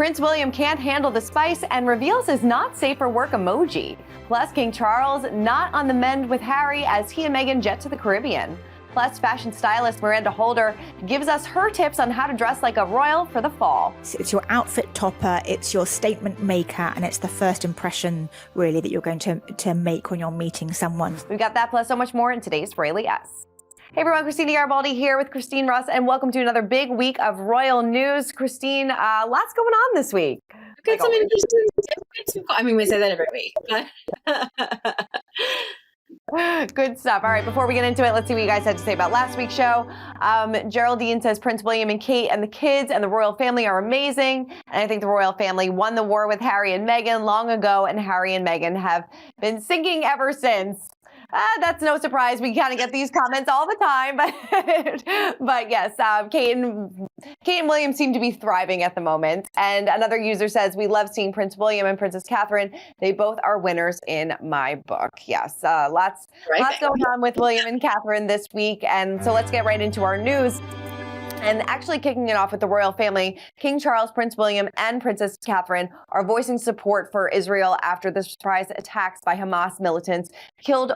Prince William can't handle the spice and reveals his not safe for work emoji. Plus, King Charles not on the mend with Harry as he and Meghan jet to the Caribbean. Plus, fashion stylist Miranda gives us her tips on how to dress like a royal for the fall. It's your outfit topper, it's your statement maker, and it's the first impression, really, that you're going to make when you're meeting someone. We've got that plus so much more in today's Royally Yes. Hey everyone, Christina Garibaldi here with Christine Russ, and welcome to another big week of royal news. Christine, lots going on this week. Got some interesting. I mean, we say that every week, but good stuff. All right, before we get into it, let's see what you guys had to say about last week's show. Geraldine says Prince William and Kate and the kids and the royal family are amazing. And I think the royal family won the war with Harry and Meghan long ago, and Harry and Meghan have been sinking ever since. That's no surprise. We kind of get these comments all the time, but yes, Kate and William seem to be thriving at the moment. And another user says, we love seeing Prince William and Princess Catherine. They both are winners in my book. Yes, lots going on with William and Catherine this week. And so let's get right into our news. And actually kicking it off with the royal family, King Charles, Prince William, and Princess Catherine are voicing support for Israel after the surprise attacks by Hamas militants killed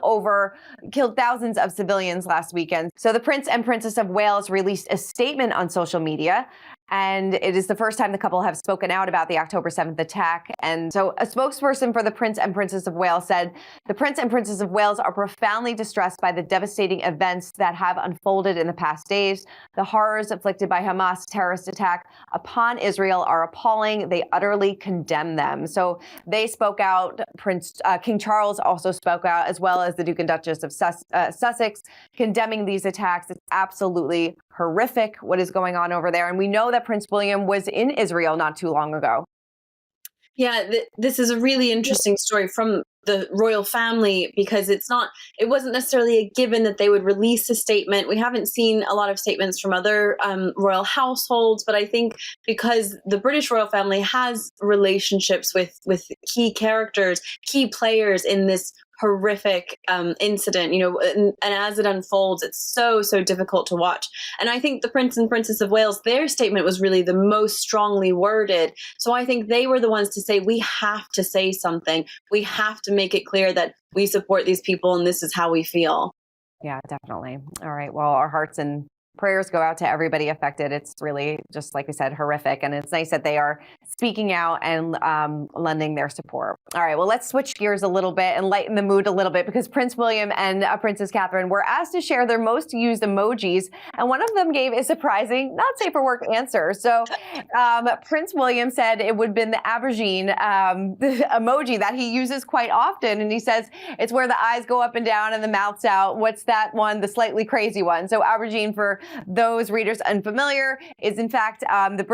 thousands of civilians last weekend. So the Prince and Princess of Wales released a statement on social media. And it is the first time the couple have spoken out about the October 7th attack. And so a spokesperson for the Prince and Princess of Wales said, the Prince and Princess of Wales are profoundly distressed by the devastating events that have unfolded in the past days. The horrors inflicted by Hamas terrorist attack upon Israel are appalling. They utterly condemn them. So they spoke out. King Charles also spoke out, as well as the Duke and Duchess of Sussex, condemning these attacks. It's absolutely horrific what is going on over there. And we know that Prince William was in Israel not too long ago. Yeah, this is a really interesting story from the royal family, because it wasn't necessarily a given that they would release a statement. We haven't seen a lot of statements from other royal households, but I think because the British royal family has relationships with key characters, key players in this horrific incident, and as it unfolds, it's so difficult to watch. And I think the Prince and Princess of Wales, their statement was really the most strongly worded. So I think they were the ones to say, we have to say something. We have to make it clear that we support these people and this is how we feel. Yeah, definitely. All right. Well, our hearts and prayers go out to everybody affected. It's really, just like we said, horrific. And it's nice that they are speaking out and lending their support. All right, well, let's switch gears a little bit and lighten the mood a little bit, because Prince William and Princess Catherine were asked to share their most used emojis. And one of them gave a surprising, not safe for work answer. So Prince William said it would have been the aubergine emoji that he uses quite often. And he says it's where the eyes go up and down and the mouth's out. What's that one? The slightly crazy one. So aubergine, for those readers unfamiliar, is in fact the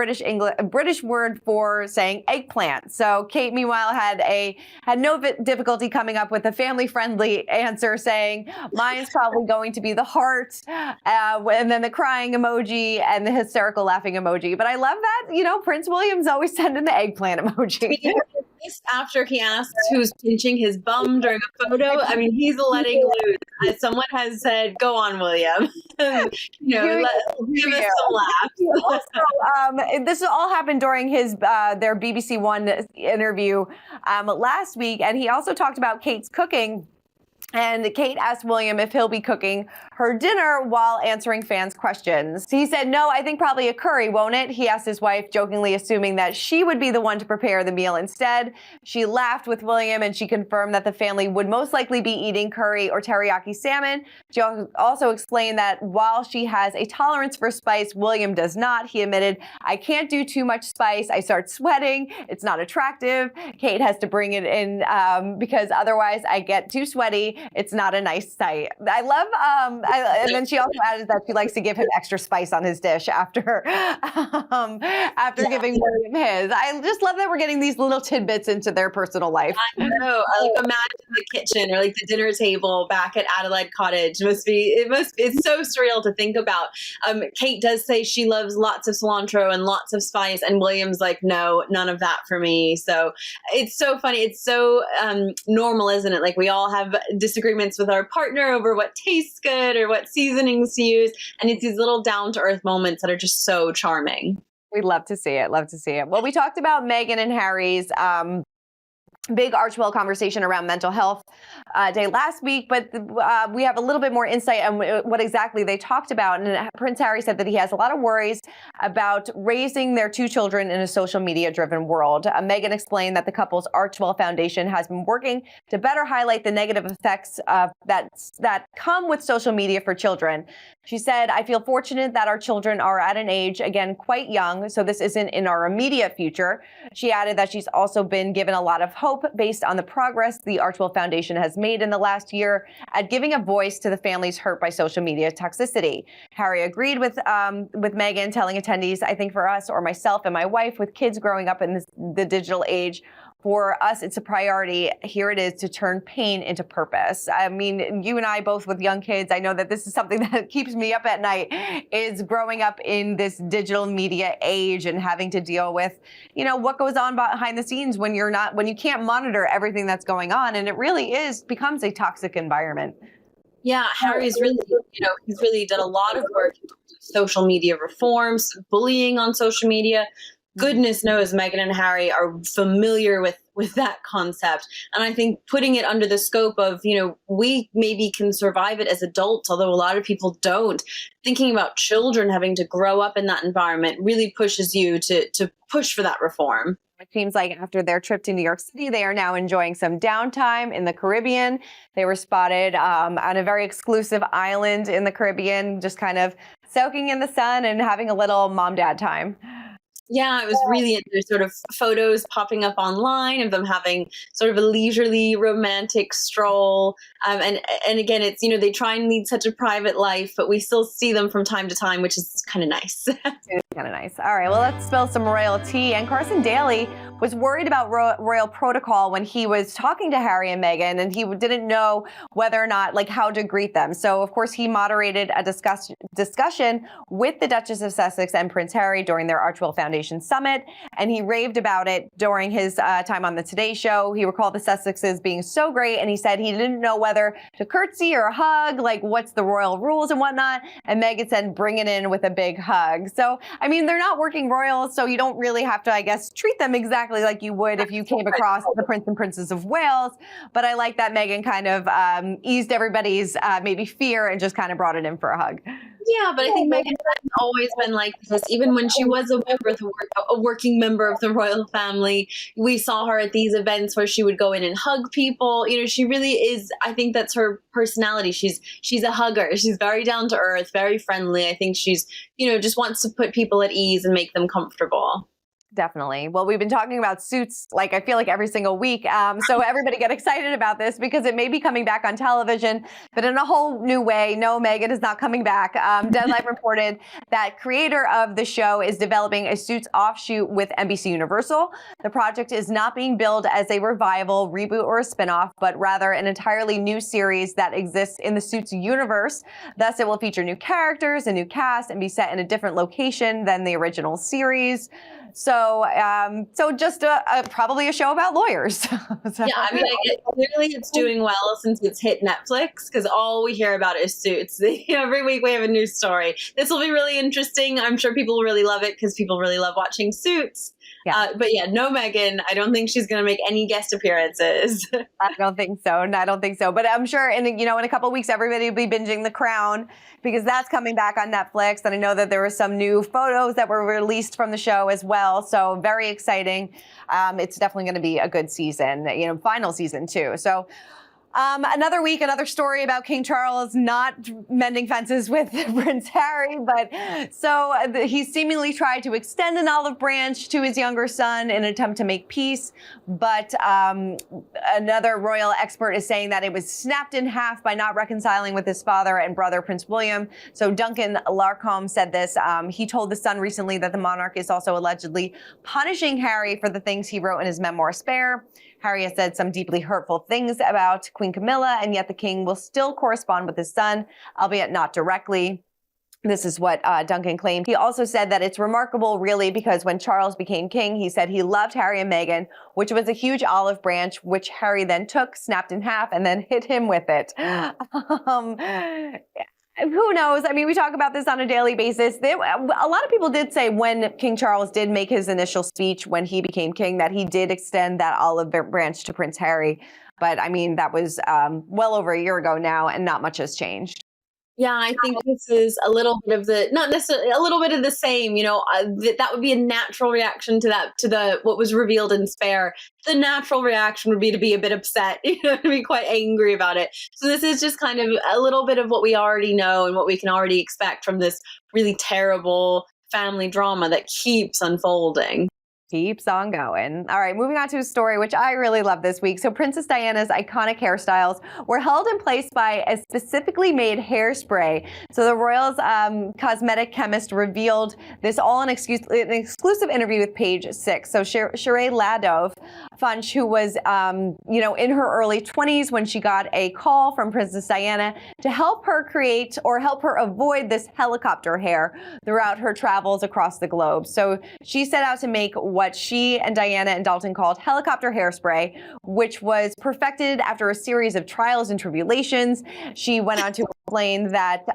British word for saying eggplant. So Kate, meanwhile, had no difficulty coming up with a family-friendly answer, saying mine's probably going to be the heart, and then the crying emoji and the hysterical laughing emoji. But I love that, Prince William's always sending the eggplant emoji. After he asked who's pinching his bum during a photo, I mean, he's letting loose. As someone has said, go on, William. Give us some laughs. Also, this all happened during their BBC One interview last week, and he also talked about Kate's cooking. And Kate asked William if he'll be cooking her dinner while answering fans' questions. He said, no, I think probably a curry, won't it? He asked his wife, jokingly assuming that she would be the one to prepare the meal instead. She laughed with William, and she confirmed that the family would most likely be eating curry or teriyaki salmon. She also explained that while she has a tolerance for spice, William does not. He admitted, I can't do too much spice. I start sweating. It's not attractive. Kate has to bring it in because otherwise I get too sweaty. It's not a nice sight. I love, and then she also added that she likes to give him extra spice on his dish after giving William his. I just love that we're getting these little tidbits into their personal life. I know. Imagine the kitchen or like the dinner table back at Adelaide Cottage. It's so surreal to think about. Kate does say she loves lots of cilantro and lots of spice, and William's like, no, none of that for me. So it's so funny. It's so normal, isn't it? Like we all have disagreements with our partner over what tastes good or what seasonings to use. And it's these little down to earth moments that are just so charming. We'd love to see it. Love to see it. Well, we talked about Meghan and Harry's big Archwell conversation around mental health day last week, but we have a little bit more insight on what exactly they talked about. And Prince Harry said that he has a lot of worries about raising their two children in a social media driven world. Meghan explained that the couple's Archwell Foundation has been working to better highlight the negative effects that come with social media for children. She said, "I feel fortunate that our children are at an age, again, quite young, so this isn't in our immediate future." She added that she's also been given a lot of hope based on the progress the Archwell Foundation has made in the last year at giving a voice to the families hurt by social media toxicity. Harry agreed with Meghan, telling attendees, "I think for us, or myself and my wife, with kids growing up in the digital age, for us, it's a priority. Here it is to turn pain into purpose." I mean, you and I both with young kids, I know that this is something that keeps me up at night, is growing up in this digital media age and having to deal with, what goes on behind the scenes when you can't monitor everything that's going on. And it really becomes a toxic environment. Yeah, Harry's really, he's really done a lot of work in social media reforms, bullying on social media. Goodness knows Meghan and Harry are familiar with that concept. And I think putting it under the scope of, we maybe can survive it as adults, although a lot of people don't. Thinking about children having to grow up in that environment really pushes you to push for that reform. It seems like after their trip to New York City, they are now enjoying some downtime in the Caribbean. They were spotted on a very exclusive island in the Caribbean, just kind of soaking in the sun and having a little mom-dad time. Yeah, it was really, there's sort of photos popping up online of them having sort of a leisurely romantic stroll. And again, it's, they try and lead such a private life, but we still see them from time to time, which is kind of nice. Kind of nice. All right, well, let's spill some royal tea. And Carson Daly was worried about royal protocol when he was talking to Harry and Meghan, and he didn't know whether or not, how to greet them. So, of course, he moderated a discussion with the Duchess of Sussex and Prince Harry during their Archwell Foundation Summit, and he raved about it during his time on the Today Show. He recalled the Sussexes being so great, and he said he didn't know whether to curtsy or hug, what's the royal rules and whatnot. And Meghan said, bring it in with a big hug. So, I mean, they're not working royals, so you don't really have to, I guess, treat them exactly like you would if you came across the Prince and Princess of Wales. But I like that Meghan kind of eased everybody's maybe fear and just kind of brought it in for a hug. Yeah, but I think Meghan has always been like this. Even when she was a working member of the royal family, we saw her at these events where she would go in and hug people. She really is. I think that's her personality. She's a hugger. She's very down to earth, very friendly. I think she's, just wants to put people at ease and make them comfortable. Definitely. Well, we've been talking about Suits, I feel like every single week. So everybody get excited about this because it may be coming back on television, but in a whole new way. No, Meghan is not coming back. Deadline reported that creator of the show is developing a Suits offshoot with NBC Universal. The project is not being billed as a revival, reboot, or a spinoff, but rather an entirely new series that exists in the Suits universe. Thus, it will feature new characters, a new cast, and be set in a different location than the original series. So just probably a show about lawyers. So. Yeah, I mean, clearly it's doing well since it's hit Netflix, because all we hear about is Suits. Every week we have a new story. This will be really interesting. I'm sure people will really love it because people really love watching Suits. Yeah. But yeah, no Meghan. I don't think she's going to make any guest appearances. I don't think so. No, I don't think so. But I'm sure in a couple of weeks, everybody will be binging The Crown because that's coming back on Netflix. And I know that there were some new photos that were released from the show as well. So very exciting. It's definitely going to be a good season, final season too. So another week, another story about King Charles not mending fences with Prince Harry. But so he seemingly tried to extend an olive branch to his younger son in an attempt to make peace. But another royal expert is saying that it was snapped in half by not reconciling with his father and brother, Prince William. So Duncan Larcombe said this. He told The Sun recently that the monarch is also allegedly punishing Harry for the things he wrote in his memoir, Spare. Harry has said some deeply hurtful things about Queen Camilla, and yet the king will still correspond with his son, albeit not directly. This is what Duncan claimed. He also said that it's remarkable, really, because when Charles became king, he said he loved Harry and Meghan, which was a huge olive branch, which Harry then took, snapped in half, and then hit him with it. who knows? I mean, we talk about this on a daily basis. A lot of people did say when King Charles did make his initial speech when he became king that he did extend that olive branch to Prince Harry. But I mean, that was well over a year ago now, and not much has changed. Yeah, I think this is a little bit of not necessarily a little bit of the same, that would be a natural reaction to what was revealed in Spare. The natural reaction would be to be a bit upset, to be quite angry about it. So this is just kind of a little bit of what we already know and what we can already expect from this really terrible family drama that keeps unfolding. Keeps on going. All right, moving on to a story which I really love this week. So Princess Diana's iconic hairstyles were held in place by a specifically made hairspray. So the royals cosmetic chemist revealed this all in an exclusive interview with Page Six. So Sheree Ladov Funch, who was in her early 20s when she got a call from Princess Diana to help her create or help her avoid this helicopter hair throughout her travels across the globe. So she set out to make what she and Diana and Dalton called helicopter hairspray, which was perfected after a series of trials and tribulations. She went on to explain that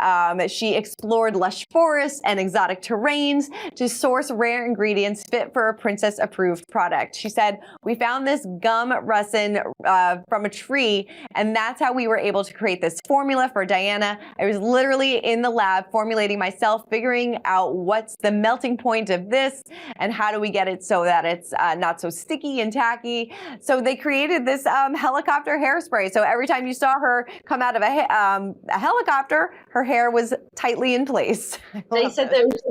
she explored lush forests and exotic terrains to source rare ingredients fit for a princess-approved product. She said, "We found this gum resin from a tree, and that's how we were able to create this formula for Diana. I was literally in the lab formulating myself, figuring out what's the melting point of this and how do we get it so that it's not so sticky and tacky." So they created this helicopter hairspray. So every time you saw her come out of a helicopter, her hair was tightly in place. They said there was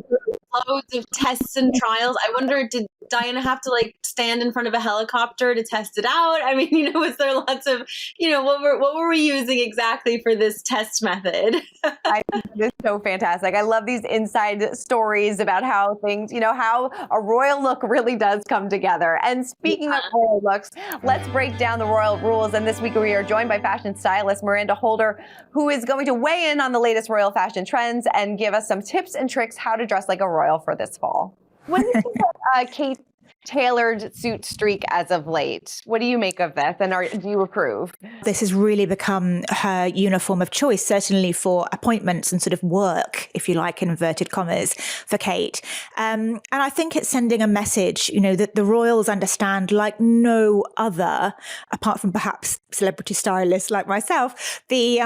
loads of tests and trials. I wonder, did Diana have to stand in front of a helicopter to test it out? I mean, was there lots of, what were we using exactly for this test method? I think it is so fantastic. I love these inside stories about how things, how a royal look really does come together. And speaking of royal looks, let's break down the royal rules. And this week we are joined by fashion stylist Miranda Holder, who is going to weigh in on the latest royal fashion trends and give us some tips and tricks how to dress like a royal for this fall. What do you think of Kate's tailored suit streak as of late? What do you make of this, and do you approve? This has really become her uniform of choice, certainly for appointments and sort of work, if you like, in inverted commas, for Kate. And I think it's sending a message, that the royals understand like no other, apart from perhaps celebrity stylists like myself, the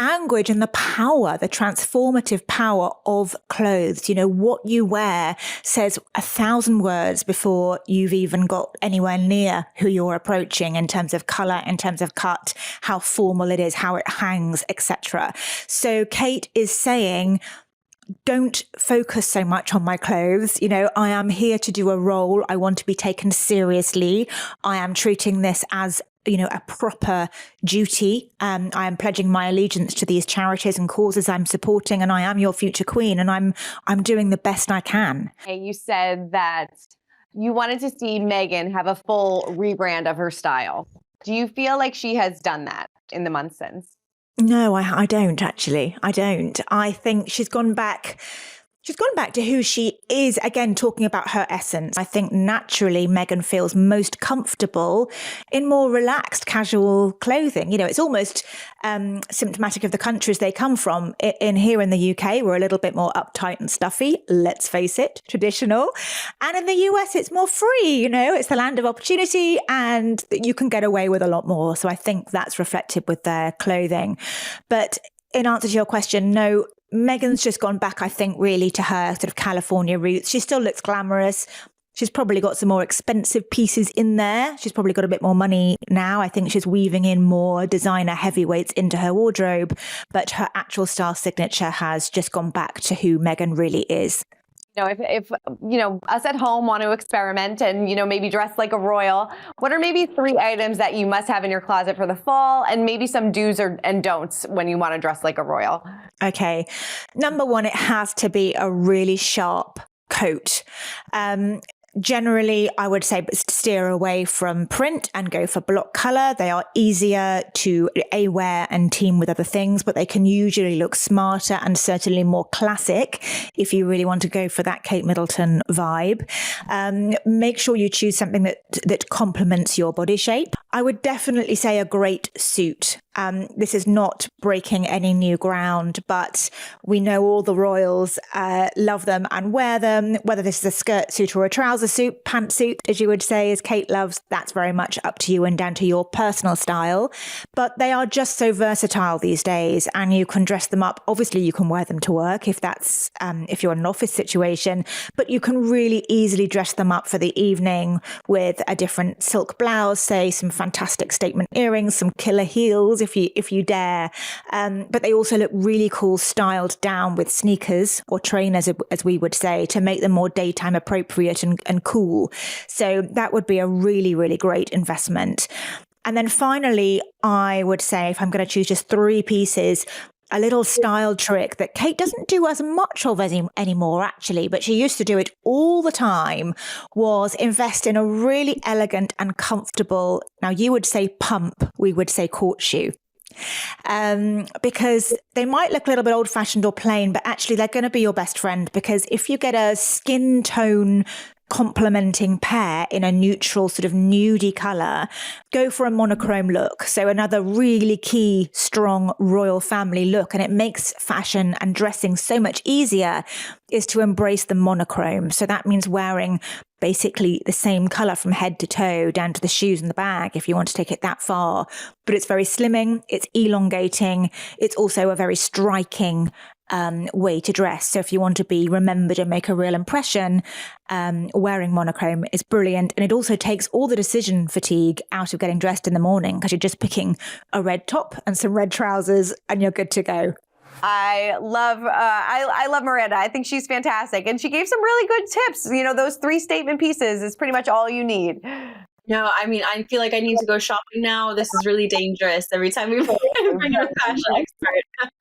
language and the power, the transformative power of clothes. What you wear says 1,000 words before you've even got anywhere near who you're approaching in terms of colour, in terms of cut, how formal it is, how it hangs, etc. So Kate is saying, don't focus so much on my clothes. I am here to do a role. I want to be taken seriously. I am treating this as a proper duty. I am pledging my allegiance to these charities and causes I'm supporting, and I am your future queen, and I'm doing the best I can. You said that you wanted to see Meghan have a full rebrand of her style. Do you feel like she has done that in the months since? No, I don't actually. I don't. I think she's gone back to who she is, again, talking about her essence. I think naturally Meghan feels most comfortable in more relaxed, casual clothing. It's almost symptomatic of the countries they come from. Here in the UK, we're a little bit more uptight and stuffy, let's face it, traditional. And in the US, it's more free, it's the land of opportunity and you can get away with a lot more. So I think that's reflected with their clothing. But in answer to your question, no, Meghan's just gone back, I think, really to her sort of California roots. She still looks glamorous. She's probably got some more expensive pieces in there. She's probably got a bit more money now. I think she's weaving in more designer heavyweights into her wardrobe, but her actual style signature has just gone back to who Meghan really is. If us at home want to experiment and, maybe dress like a royal, what are maybe 3 items that you must have in your closet for the fall, and maybe some do's and don'ts when you want to dress like a royal? Okay. Number 1, it has to be a really sharp coat. Generally, I would say steer away from print and go for block color. They are easier to wear and team with other things, but they can usually look smarter and certainly more classic if you really want to go for that Kate Middleton vibe. Make sure you choose something that complements your body shape. I would definitely say a great suit. This is not breaking any new ground, but we know all the royals love them and wear them, whether this is a skirt suit or a trouser suit, pantsuit, as you would say, as Kate loves. That's very much up to you and down to your personal style. But they are just so versatile these days, and you can dress them up. Obviously, you can wear them to work if that's if you're in an office situation, but you can really easily dress them up for the evening with a different silk blouse, say some fantastic statement earrings, some killer heels if you dare. But they also look really cool, styled down with sneakers or trainers, as we would say, to make them more daytime appropriate and cool. So that would be a really, really great investment. And then finally, I would say, if I'm going to choose just 3 pieces, a little style trick that Kate doesn't do as much of anymore, actually, but she used to do it all the time, was invest in a really elegant and comfortable, now you would say pump, we would say court shoe. Because they might look a little bit old-fashioned or plain, but actually they're going to be your best friend, because if you get a skin tone complementing pair in a neutral sort of nudie colour, go for a monochrome look. So another really key, strong royal family look, and it makes fashion and dressing so much easier, is to embrace the monochrome. So that means wearing basically the same colour from head to toe down to the shoes and the bag, if you want to take it that far. But it's very slimming, it's elongating, it's also a very striking way to dress. So if you want to be remembered and make a real impression, wearing monochrome is brilliant. And it also takes all the decision fatigue out of getting dressed in the morning, because you're just picking a red top and some red trousers and you're good to go. I love Miranda. I think she's fantastic. And she gave some really good tips. You know, those 3 statement pieces is pretty much all you need. No, I mean, I feel like I need to go shopping now. This is really dangerous every time we bring in a fashion expert.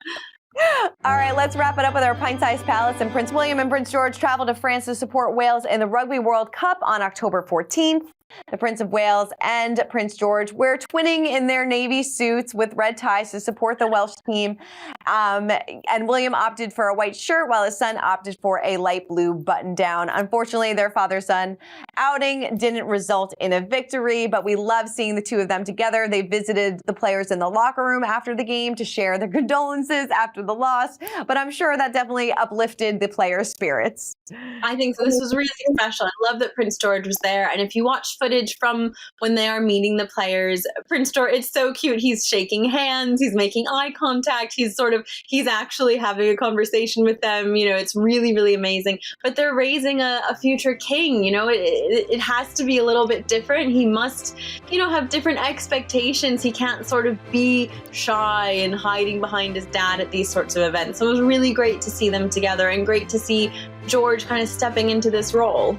All right, let's wrap it up with our pint-sized palace. And Prince William and Prince George travel to France to support Wales in the Rugby World Cup on October 14th. The Prince of Wales and Prince George were twinning in their navy suits with red ties to support the Welsh team. And William opted for a white shirt while his son opted for a light blue button-down. Unfortunately, their father-son outing didn't result in a victory, but we love seeing the two of them together. They visited the players in the locker room after the game to share their condolences after the loss, but I'm sure that definitely uplifted the players' spirits. I think so. This was really special. I love that Prince George was there. And if you watch footage from when they are meeting the players, Prince George, it's so cute. He's shaking hands, he's making eye contact, he's actually having a conversation with them. You know, it's really, really amazing. But they're raising a future king. You know, it has to be a little bit different. He must, you know, have different expectations. He can't sort of be shy and hiding behind his dad at these sorts of events. So it was really great to see them together, and great to see George kind of stepping into this role.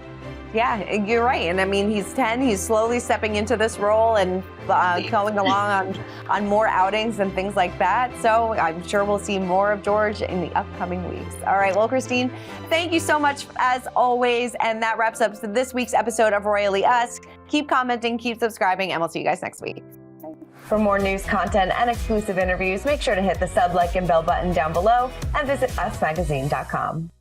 Yeah, you're right. And I mean, he's 10. He's slowly stepping into this role and going along on more outings and things like that. So I'm sure we'll see more of George in the upcoming weeks. All right. Well, Christine, thank you so much as always. And that wraps up this week's episode of Royally Us. Keep commenting, keep subscribing, and we'll see you guys next week. For more news, content, and exclusive interviews, make sure to hit the sub, like, and bell button down below and visit usmagazine.com.